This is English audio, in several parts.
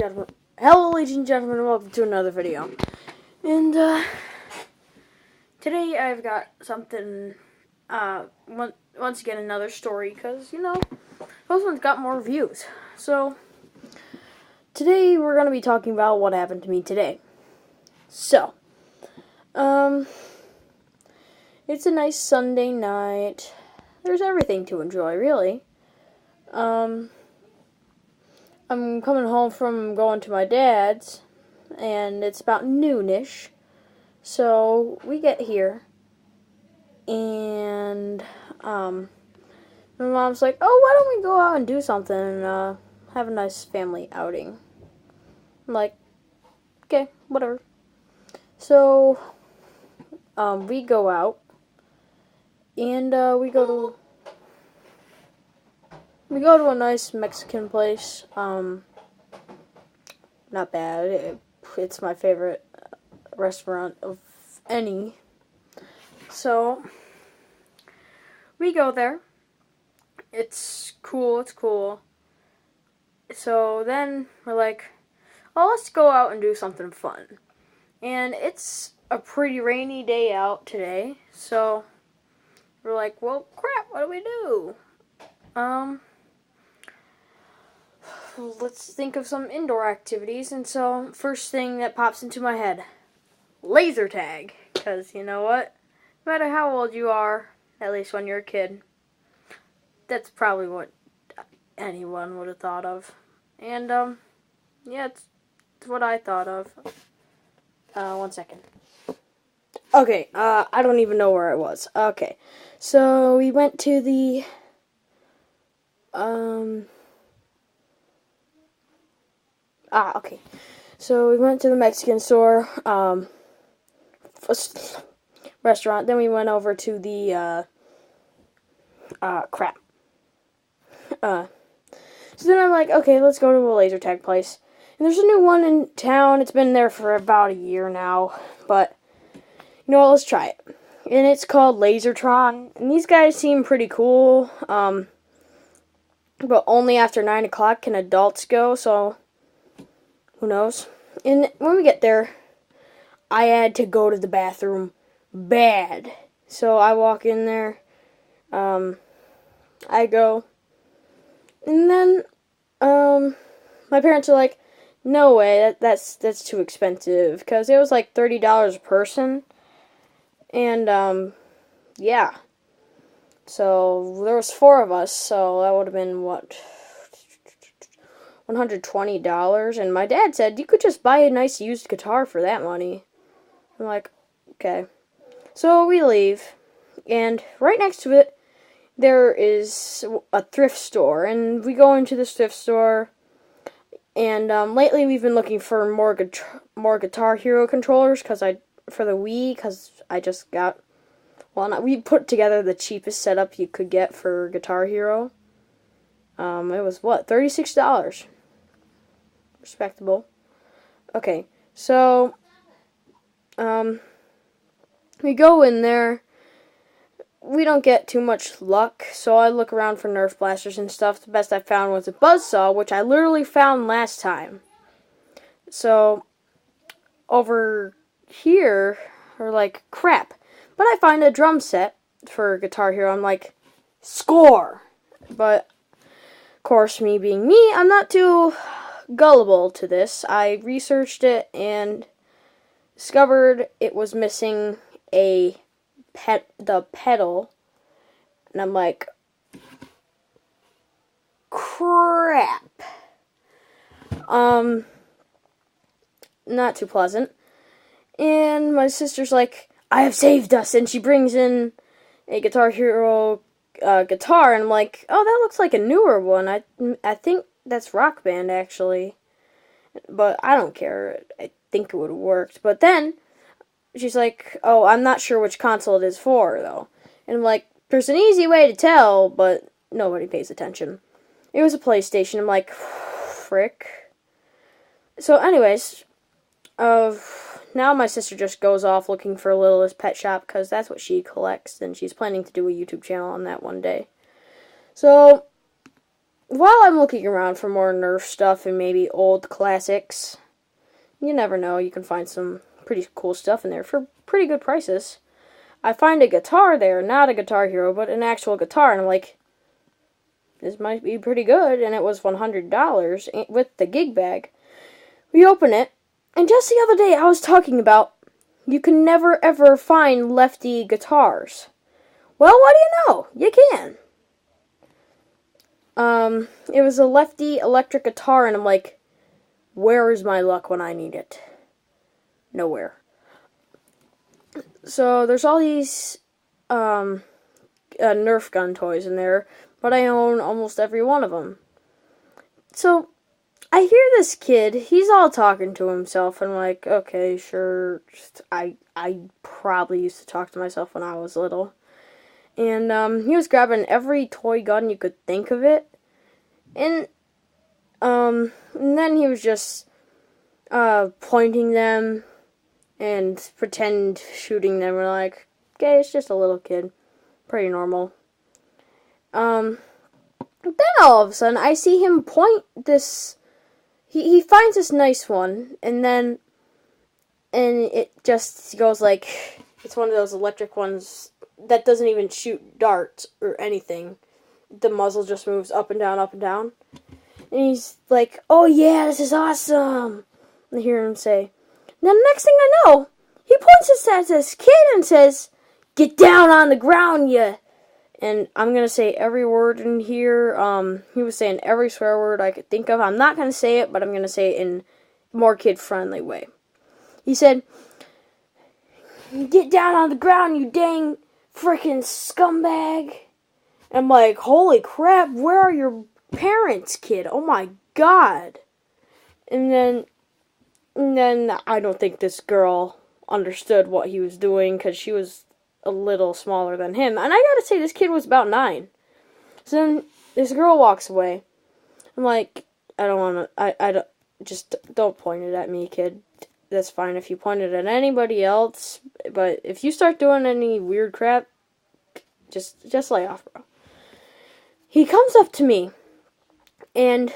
gentlemen. Hello, ladies and gentlemen, and welcome to another video. And, today I've got something, once again, another story, because, those ones got more views. So, today we're going to be talking about what happened to me today. So, it's a nice Sunday night. There's everything to enjoy, really. I'm coming home from going to my dad's, and it's about noonish. So we get here, and my mom's like, "Oh, why don't we go out and do something and have a nice family outing?" I'm like, "Okay, whatever." So we go out, and we go to a nice Mexican place. Not bad. It's my favorite restaurant of any. So we go there. It's cool. So then we're like, "Oh, let's go out and do something fun." And it's a pretty rainy day out today. So we're like, "Well, crap, what do we do?" Let's think of some indoor activities. And so, first thing that pops into my head, laser tag. Because you know what? No matter how old you are, at least when you're a kid, that's probably what anyone would have thought of. And, yeah, it's what I thought of. 1 second. Okay, I don't even know where I was. Okay, so we went to the, okay. So we went to the Mexican store, restaurant. Then we went over to the, crap. So then I'm like, okay, let's go to a laser tag place. And there's a new one in town. It's been there for about a year now. But, you know what, let's try it. And it's called Lasertron. And these guys seem pretty cool. But only after 9 o'clock can adults go, so who knows. And when we get there, I had to go to the bathroom bad. So I walk in there, I go, and then my parents are like, "No way, that's too expensive," because it was like $30 a person, and yeah. So there was 4 of us, so that would have been what, $120, and my dad said you could just buy a nice used guitar for that money. I'm like, okay. So we leave, and right next to it there is a thrift store, and we go into this thrift store, and lately we've been looking for more Guitar Hero controllers for the Wii, because I just got, we put together the cheapest setup you could get for Guitar Hero. It was what, $36. Respectable. Okay, so we go in there. We don't get too much luck, so I look around for Nerf blasters and stuff. The best I found was a buzzsaw, which I literally found last time. So over here, we're like, crap. But I find a drum set for Guitar Hero. I'm like, score! But, of course, me being me, I'm not too gullible to this. I researched it and discovered it was missing the pedal. And I'm like, crap. Not too pleasant. And my sister's like, "I have saved us," and she brings in a Guitar Hero guitar, and I'm like, "Oh, that looks like a newer one. I think that's Rock Band, actually." But I don't care. I think it would have worked. But then she's like, "Oh, I'm not sure which console it is for, though." And I'm like, there's an easy way to tell, but nobody pays attention. It was a PlayStation. I'm like, frick. So anyways, now my sister just goes off looking for Littlest Pet Shop, because that's what she collects, and she's planning to do a YouTube channel on that one day. So while I'm looking around for more Nerf stuff and maybe old classics, you never know, you can find some pretty cool stuff in there for pretty good prices. I find a guitar there, not a Guitar Hero, but an actual guitar, and I'm like, this might be pretty good, and it was $100 with the gig bag. We open it, and just the other day I was talking about you can never ever find lefty guitars. Well, what do you know? You can. It was a lefty electric guitar, and I'm like, where is my luck when I need it? Nowhere. So there's all these Nerf gun toys in there, but I own almost every one of them. So I hear this kid, he's all talking to himself, and I'm like, okay, sure. I probably used to talk to myself when I was little. And he was grabbing every toy gun you could think of it. And then he was just pointing them and pretend shooting them. We're like, okay, it's just a little kid. Pretty normal. Then all of a sudden, I see him point this. He finds this nice one, and it just goes like, it's one of those electric ones that doesn't even shoot darts or anything. The muzzle just moves up and down, up and down. And he's like, oh yeah, this is awesome. I hear him say. Then the next thing I know, he points at this kid and says, get down on the ground, ya. And I'm going to say every word in here. He was saying every swear word I could think of. I'm not going to say it, but I'm going to say it in a more kid-friendly way. He said, get down on the ground, you dang frickin' scumbag. And I'm like, holy crap, where are your parents, kid? Oh my god. And then I don't think this girl understood what he was doing, because she was a little smaller than him. And I gotta say, this kid was about 9. So then this girl walks away. I'm like, I don't want to, don't point it at me, kid. That's fine if you point it at anybody else, but if you start doing any weird crap, just lay off, bro. He comes up to me, and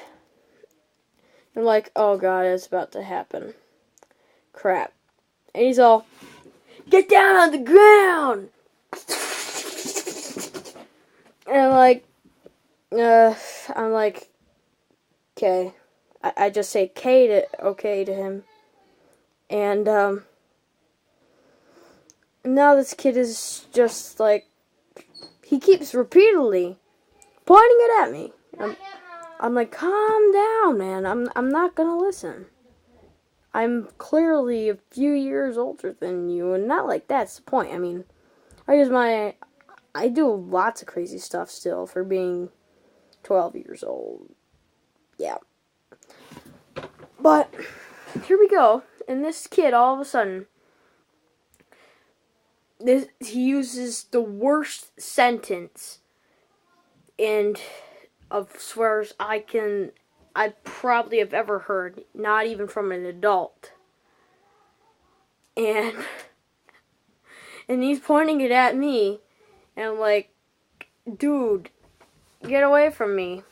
I'm like, oh god, it's about to happen. Crap. And he's all, get down on the ground! And I'm like, okay. I just say okay to him. And, now this kid is just like, he keeps repeatedly pointing it at me. I'm like, calm down, man. I'm not gonna listen. I'm clearly a few years older than you, and not like that's the point. I mean, I do lots of crazy stuff still for being 12 years old. Yeah. But, here we go. And this kid, all of a sudden, he uses the worst sentence of swears I probably have ever heard, not even from an adult. And he's pointing it at me, and I'm like, dude, get away from me.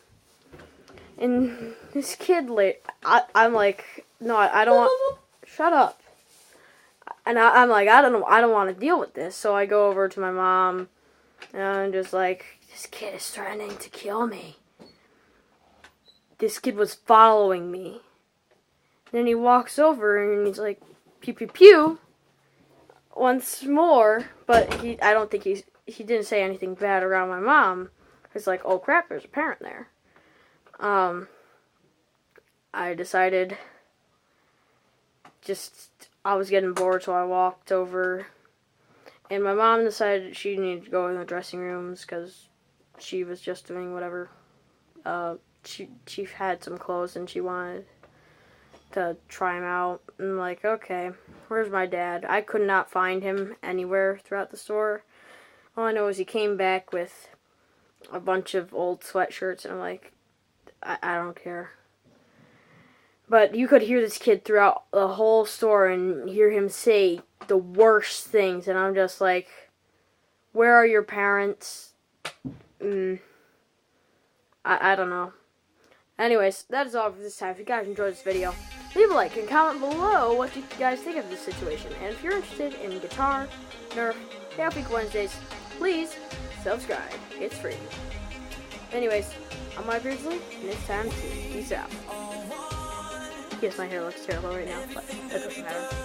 And this kid, I'm like, no, I don't want, shut up. And I'm like, I don't want to deal with this. So I go over to my mom, and I'm just like, this kid is threatening to kill me. This kid was following me. Then he walks over, and he's like, pew, pew, pew, once more. But I don't think he didn't say anything bad around my mom. It's like, oh crap, there's a parent there. I decided I was getting bored, so I walked over, and my mom decided she needed to go in the dressing rooms because she was just doing whatever. She had some clothes and she wanted to try them out. And I'm like, okay, where's my dad? I could not find him anywhere throughout the store. All I know is he came back with a bunch of old sweatshirts, and I'm like, I don't care. But you could hear this kid throughout the whole store and hear him say the worst things, and I'm just like, where are your parents? I don't know. Anyways, that is all for this time. If you guys enjoyed this video, leave a like and comment below what you guys think of this situation. And if you're interested in guitar, Nerf, Half Week Wednesdays, please subscribe. It's free. Anyways, I'm my Beardsley, and it's time to peace out. Yes, my hair looks terrible right now, but that doesn't matter.